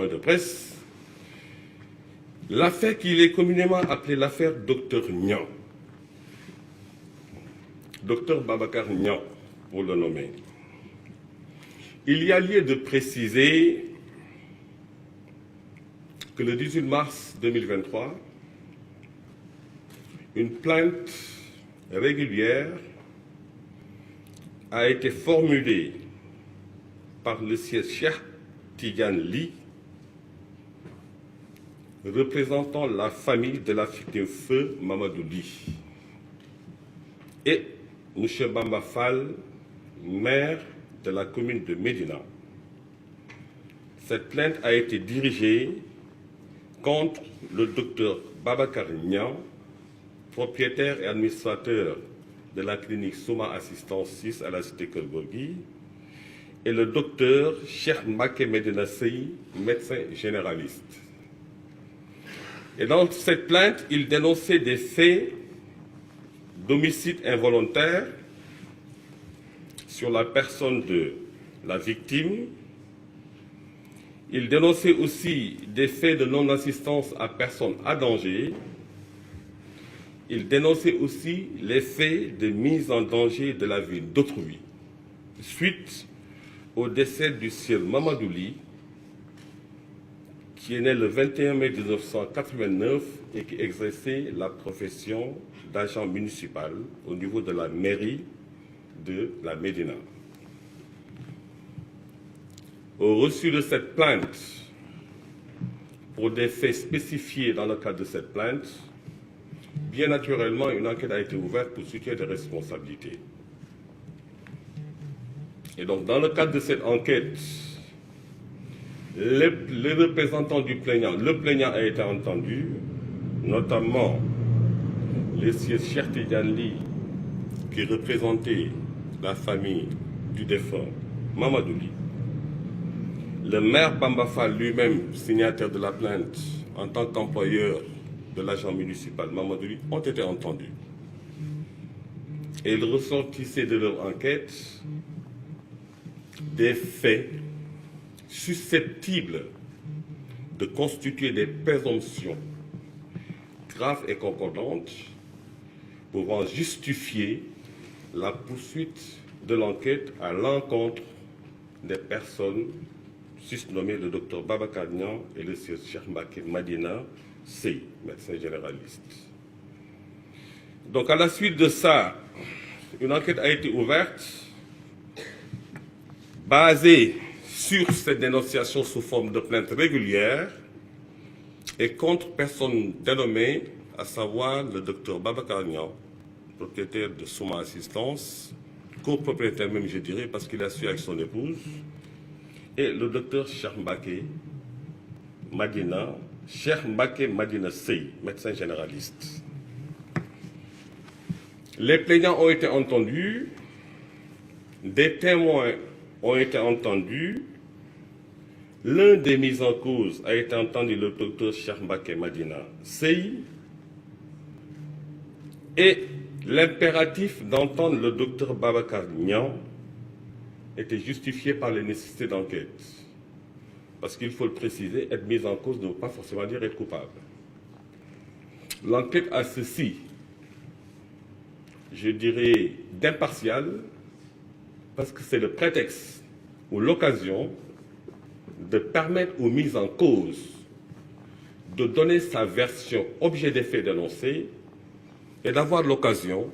de presse, l'affaire qu'il est communément appelée l'affaire Dr Niang, Dr Babacar Niang, pour le nommer. Il y a lieu de préciser que le 18 mars 2023, une plainte régulière a été formulée par le sieur Cheikh Tidiane Ly, représentant la famille de la victime feu Mamadou Ly, et M. Bamba Fall, maire de la commune de Médina. Cette plainte a été dirigée contre le docteur Babacar Niang, propriétaire et administrateur de la clinique Souma Assistance 6 à la cité Keur Gorgui, et le docteur Cheikh Mbacké Medina Sey, médecin généraliste. Et dans cette plainte, il dénonçait des faits d'homicide involontaire sur la personne de la victime. Il dénonçait aussi des faits de non-assistance à personne à danger. Il dénonçait aussi les faits de mise en danger de la vie d'autrui, suite au décès du sieur Mamadou Ly, qui est né le 21 mai 1989 et qui exerçait la profession d'agent municipal au niveau de la mairie de la Médina. Au reçu de cette plainte, pour des faits spécifiés dans le cadre de cette plainte, bien naturellement, une enquête a été ouverte pour situer des responsabilités. Et donc, dans le cadre de cette enquête, les représentants du plaignant, le plaignant a été entendu, notamment le sieur Cheikh Tidiane Ly, qui représentait la famille du défunt Mamadou Ly. Le maire Bamba Fall lui-même, signataire de la plainte, en tant qu'employeur de l'agent municipal Mamadou Ly, ont été entendus. Et ils ressortissaient de leur enquête des faits susceptibles de constituer des présomptions graves et concordantes pouvant justifier la poursuite de l'enquête à l'encontre des personnes susnommées le docteur Babacar Niang et le sieur Cheikh Mbacké Medina Sey, médecin généraliste. Donc à la suite de ça, une enquête a été ouverte basée sur cette dénonciation sous forme de plainte régulière et contre personne dénommée, à savoir le docteur Babacar Niang, propriétaire de Souma Assistance, copropriétaire même je dirais parce qu'il a su avec son épouse, et le docteur Cheikh Mbacké Medina Sey, médecin généraliste. Les plaignants ont été entendus, des témoins ont été entendus. L'un des mis en cause a été entendu, le docteur Cheikh Mbacké Medina Sey, et l'impératif d'entendre le docteur Babacar Niang était justifié par les nécessités d'enquête. Parce qu'il faut le préciser, être mis en cause ne veut pas forcément dire être coupable. L'enquête a ceci, je dirais, d'impartial, parce que c'est le prétexte ou l'occasion de permettre aux mises en cause de donner sa version objet des faits dénoncés et d'avoir l'occasion,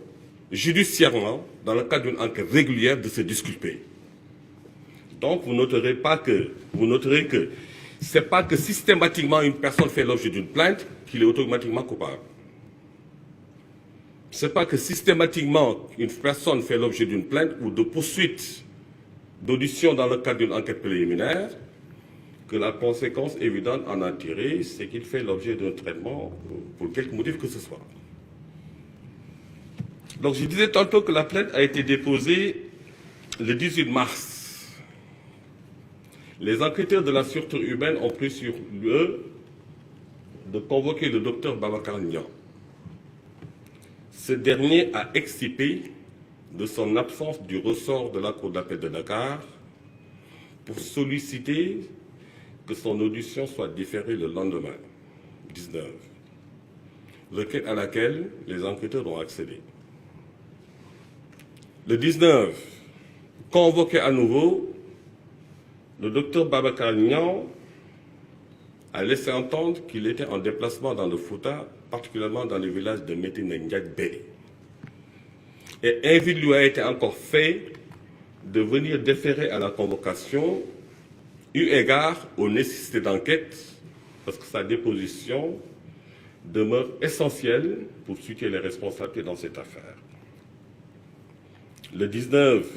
judiciairement, dans le cadre d'une enquête régulière, de se disculper. Donc vous noterez que ce n'est pas que systématiquement une personne fait l'objet d'une plainte qu'il est automatiquement coupable. Ce n'est pas que systématiquement une personne fait l'objet d'une plainte ou de poursuite d'audition dans le cadre d'une enquête préliminaire que la conséquence évidente en a tiré, c'est qu'il fait l'objet d'un traitement pour quelque motif que ce soit. Donc je disais tantôt que la plainte a été déposée le 18 mars. Les enquêteurs de la sûreté urbaine ont pris sur eux de convoquer le docteur Babacar Niang. Ce dernier a excipé de son absence du ressort de la Cour d'appel de Dakar pour solliciter que son audition soit différée le lendemain, 19, requête à laquelle les enquêteurs ont accédé. Le 19, convoqué à nouveau, le docteur Babacar Niang a laissé entendre qu'il était en déplacement dans le Fouta, particulièrement dans le village de Médina Ndiaye. Et invite lui a été encore fait de venir déférer à la convocation, eu égard aux nécessités d'enquête, parce que sa déposition demeure essentielle pour situer les responsabilités dans cette affaire. Le 19,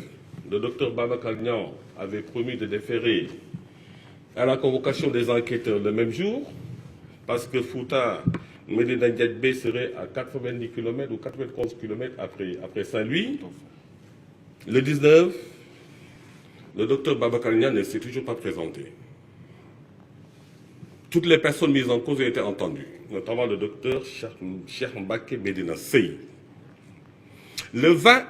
le docteur Babacar Niang avait promis de déférer à la convocation des enquêteurs le même jour, parce que Fouta, Médina Ndiaye serait à 90 km ou 91 km après Saint-Louis. Le 19, le docteur Babacar Niang ne s'est toujours pas présenté. Toutes les personnes mises en cause ont été entendues, notamment le docteur Cheikh Mbacké Medina Sey. Le 20,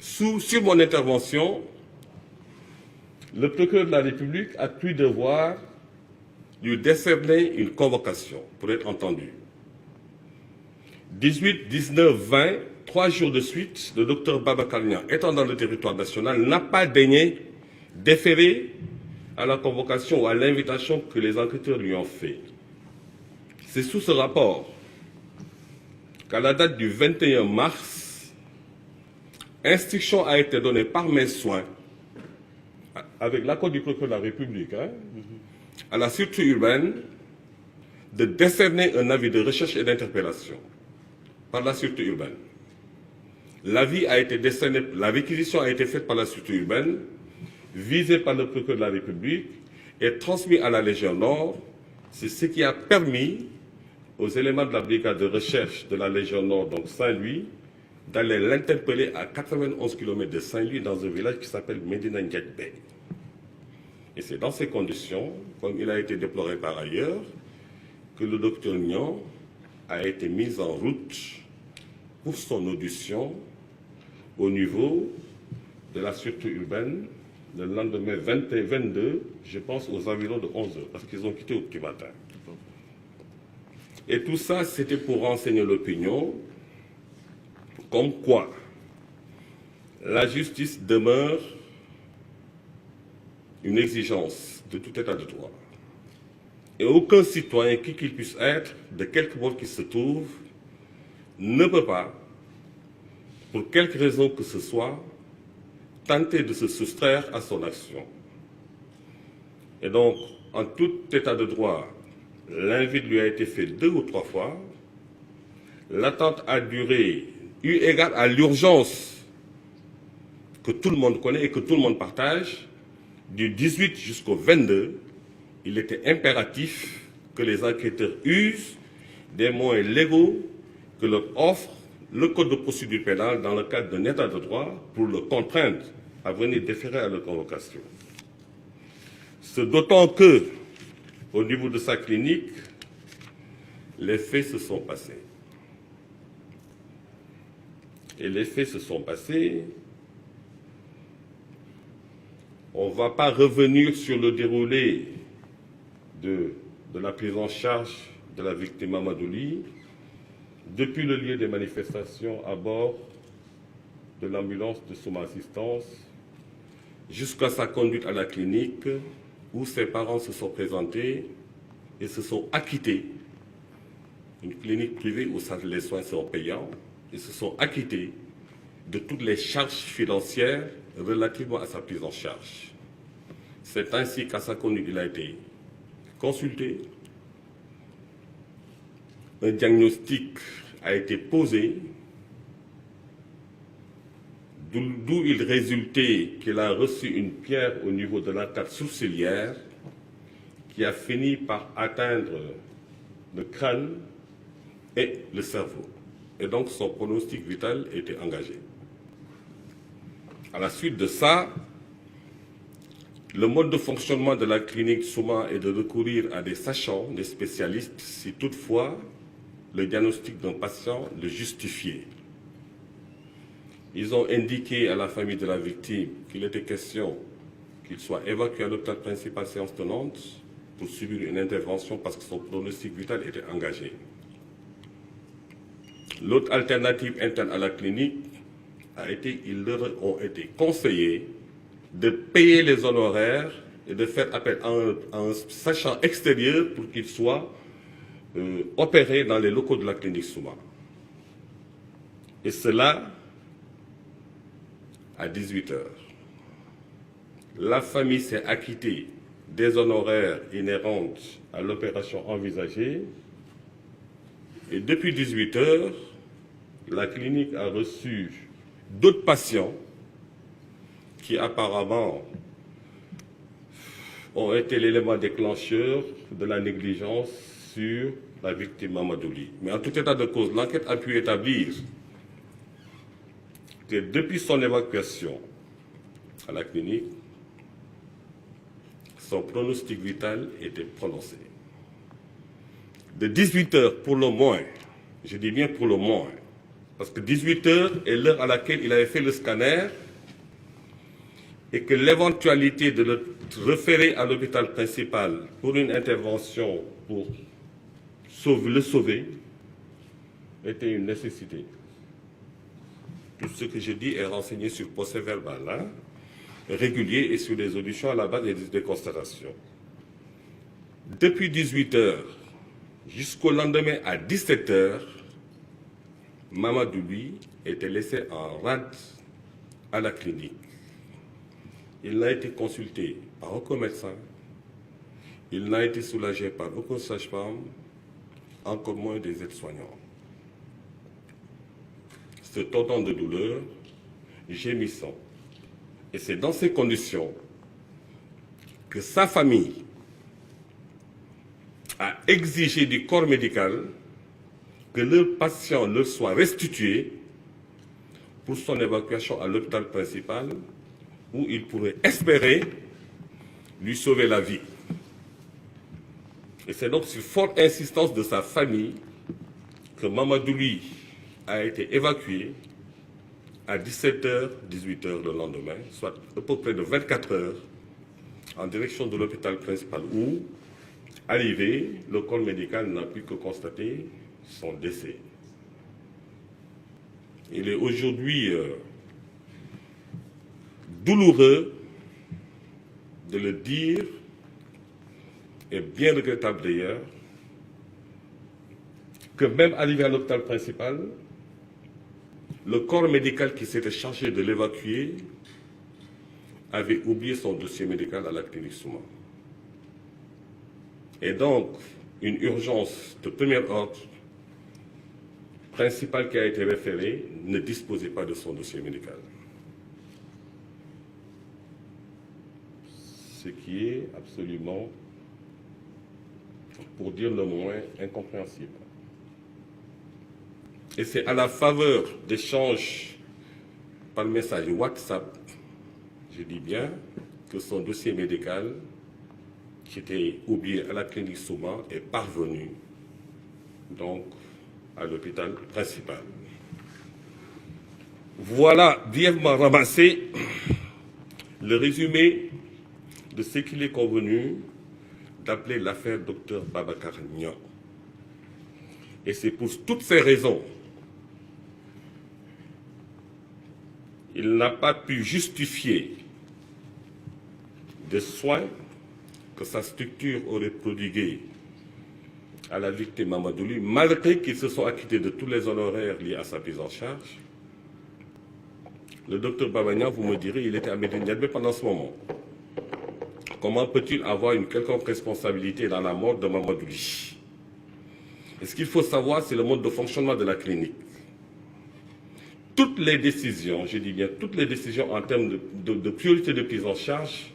sur mon intervention, le procureur de la République a cru devoir lui décerner une convocation pour être entendu. 18, 19, 20, 3 jours de suite, le docteur Babacar Niang, étant dans le territoire national, n'a pas daigné déférer à la convocation ou à l'invitation que les enquêteurs lui ont fait. C'est sous ce rapport qu'à la date du 21 mars, instruction a été donnée par mes soins, avec l'accord du procureur de la République, à la sûreté urbaine, de décerner un avis de recherche et d'interpellation par la sûreté urbaine. L'avis a été décerné, la réquisition a été faite par la sûreté urbaine, visée par le procureur de la République et transmis à la Légion Nord. C'est ce qui a permis aux éléments de la brigade de recherche de la Légion Nord, donc Saint-Louis, d'aller l'interpeller à 91 km de Saint-Louis dans un village qui s'appelle Médina Ndiaye. Et c'est dans ces conditions, comme il a été déploré par ailleurs, que le docteur Niang a été mis en route pour son audition au niveau de la sûreté urbaine le lendemain 22, je pense aux environs de 11 h, parce qu'ils ont quitté au petit matin. Et tout ça, c'était pour renseigner l'opinion, comme quoi la justice demeure une exigence de tout état de droit. Et aucun citoyen, qui qu'il puisse être, de quelque bord qu'il se trouve, ne peut pas, pour quelque raison que ce soit, tenter de se soustraire à son action. Et donc, en tout état de droit, l'invite lui a été fait 2 ou 3 fois. L'attente a duré, eu égard à l'urgence que tout le monde connaît et que tout le monde partage, du 18 jusqu'au 22, il était impératif que les enquêteurs usent des moyens légaux que leur offre le Code de procédure pénale dans le cadre d'un état de droit pour le contraindre à venir déférer à la convocation. C'est d'autant que, au niveau de sa clinique, les faits se sont passés. Et les faits se sont passés. On ne va pas revenir sur le déroulé de la prise en charge de la victime Amadouli depuis le lieu des manifestations à bord de l'ambulance de Souma Assistance jusqu'à sa conduite à la clinique où ses parents se sont présentés et se sont acquittés. Une clinique privée où les soins sont payants, et se sont acquittés de toutes les charges financières relativement à sa prise en charge. C'est ainsi qu'à sa conduite, il a été consulté. Un diagnostic a été posé, d'où il résultait qu'il a reçu une pierre au niveau de l'arcade sourcilière qui a fini par atteindre le crâne et le cerveau. Et donc son pronostic vital était engagé. À la suite de ça, le mode de fonctionnement de la clinique Souma est de recourir à des sachants, des spécialistes, si toutefois le diagnostic d'un patient le justifiait. Ils ont indiqué à la famille de la victime qu'il était question qu'il soit évacué à l'hôpital principal séance tenante pour subir une intervention parce que son pronostic vital était engagé. L'autre alternative interne à la clinique a été, ils leur ont été conseillés de payer les honoraires et de faire appel à un sachant extérieur pour qu'il soit opéré dans les locaux de la clinique Souma. Et cela à 18 h. La famille s'est acquittée des honoraires inhérents à l'opération envisagée. Et depuis 18 h, la clinique a reçu d'autres patients qui apparemment ont été l'élément déclencheur de la négligence sur la victime Mamadouli. Mais en tout état de cause, l'enquête a pu établir que depuis son évacuation à la clinique, son pronostic vital était prononcé. De 18 h pour le moins, je dis bien pour le moins, parce que 18 h est l'heure à laquelle il avait fait le scanner et que l'éventualité de le référer à l'hôpital principal pour une intervention pour le sauver était une nécessité. Tout ce que je dis est renseigné sur procès verbal régulier et sur les auditions à la base des constatations. Depuis 18 h jusqu'au lendemain à 17 h, Mamadou, lui, était laissé en rade à la clinique. Il n'a été consulté par aucun médecin, il n'a été soulagé par aucun sage-femme, encore moins des aides-soignants. Se tordant de douleur, gémissant. Et c'est dans ces conditions que sa famille a exigé du corps médical que le patient leur soit restitué pour son évacuation à l'hôpital principal où il pourrait espérer lui sauver la vie. Et c'est donc sur forte insistance de sa famille que Mamadou lui a été évacué à 17 h, 18 h le lendemain, soit à peu près de 24 h, en direction de l'hôpital principal où, arrivé, le corps médical n'a pu que constater son décès. Il est aujourd'hui douloureux de le dire, et bien regrettable d'ailleurs, que même arrivé à l'hôpital principal, le corps médical qui s'était chargé de l'évacuer avait oublié son dossier médical à la clinique Souma. Et donc, une urgence de premier ordre principale qui a été référée ne disposait pas de son dossier médical. Ce qui est absolument, pour dire le moins, incompréhensible. Et c'est à la faveur d'échanges par message WhatsApp, je dis bien, que son dossier médical, qui était oublié à la clinique Souma, est parvenu donc à l'hôpital principal. Voilà brièvement ramassé le résumé de ce qu'il est convenu d'appeler l'affaire Dr Babacar Niang. Et c'est pour toutes ces raisons il n'a pas pu justifier des soins que sa structure aurait prodigués à la victime Mamadouli, malgré qu'ils se sont acquittés de tous les honoraires liés à sa prise en charge. Le docteur Babagnan, vous me direz, il était à Médine Yadbé pendant ce moment. Comment peut-il avoir une quelconque responsabilité dans la mort de Mamadouli? Et ce qu'il faut savoir, c'est le mode de fonctionnement de la clinique. Toutes les décisions, je dis bien toutes les décisions en termes de priorité de prise en charge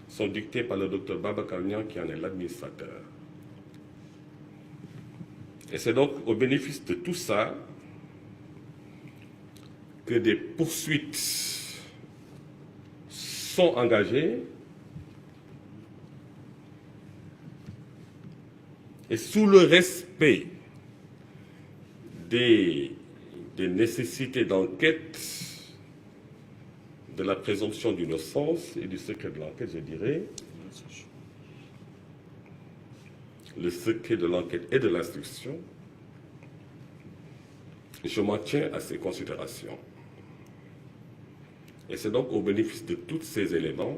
sont dictées par le docteur Babacar Niang qui en est l'administrateur. Et c'est donc au bénéfice de tout ça que des poursuites sont engagées et sous le respect des nécessités d'enquête, de la présomption d'innocence et du secret de l'enquête, je dirais, le secret de l'enquête et de l'instruction, je m'en tiens à ces considérations. Et c'est donc au bénéfice de tous ces éléments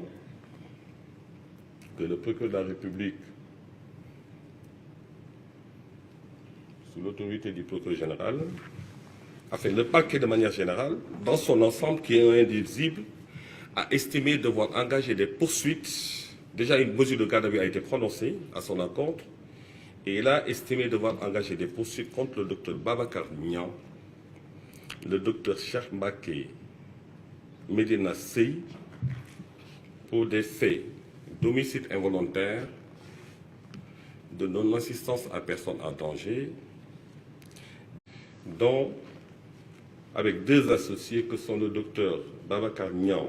que le procureur de la République, sous l'autorité du procureur général, enfin le parquet de manière générale, dans son ensemble qui est indivisible, a estimé devoir engager des poursuites. Déjà une mesure de garde à vue a été prononcée à son encontre, et il a estimé devoir engager des poursuites contre le docteur Babacar Niang, le docteur Cheikh Mbacké Medina Sey, pour des faits d'homicide involontaire, de non-assistance à personne en danger, dont, avec deux associés que sont le docteur Babacar Niang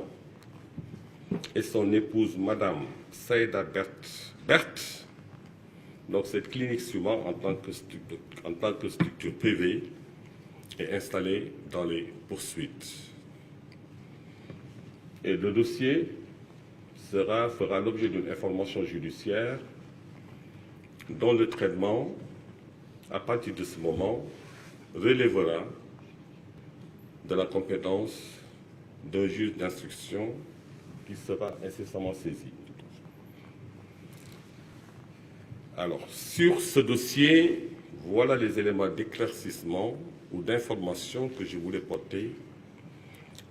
et son épouse, Madame Saïda Berthe. Donc cette clinique Suma, en tant que structure privée, est installée dans les poursuites. Et le dossier fera l'objet d'une information judiciaire dont le traitement, à partir de ce moment, relèvera de la compétence d'un juge d'instruction qui sera incessamment saisi. Alors, sur ce dossier, voilà les éléments d'éclaircissement ou d'information que je voulais porter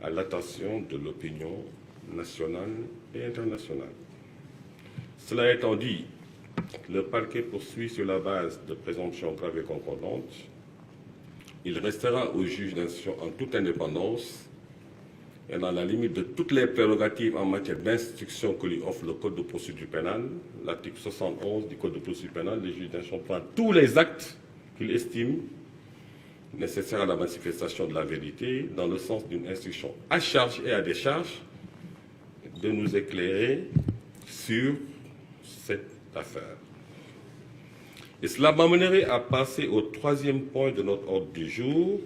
à l'attention de l'opinion nationale et internationale. Cela étant dit, le parquet poursuit sur la base de présomptions graves et concordantes. Il restera au juge d'instruction en toute indépendance et dans la limite de toutes les prérogatives en matière d'instruction que lui offre le Code de procédure pénale, l'article 71 du Code de procédure pénale, le juge d'instruction prend tous les actes qu'il estime nécessaires à la manifestation de la vérité dans le sens d'une instruction à charge et à décharge de nous éclairer sur cette affaire. Et cela m'amènerait à passer au troisième point de notre ordre du jour,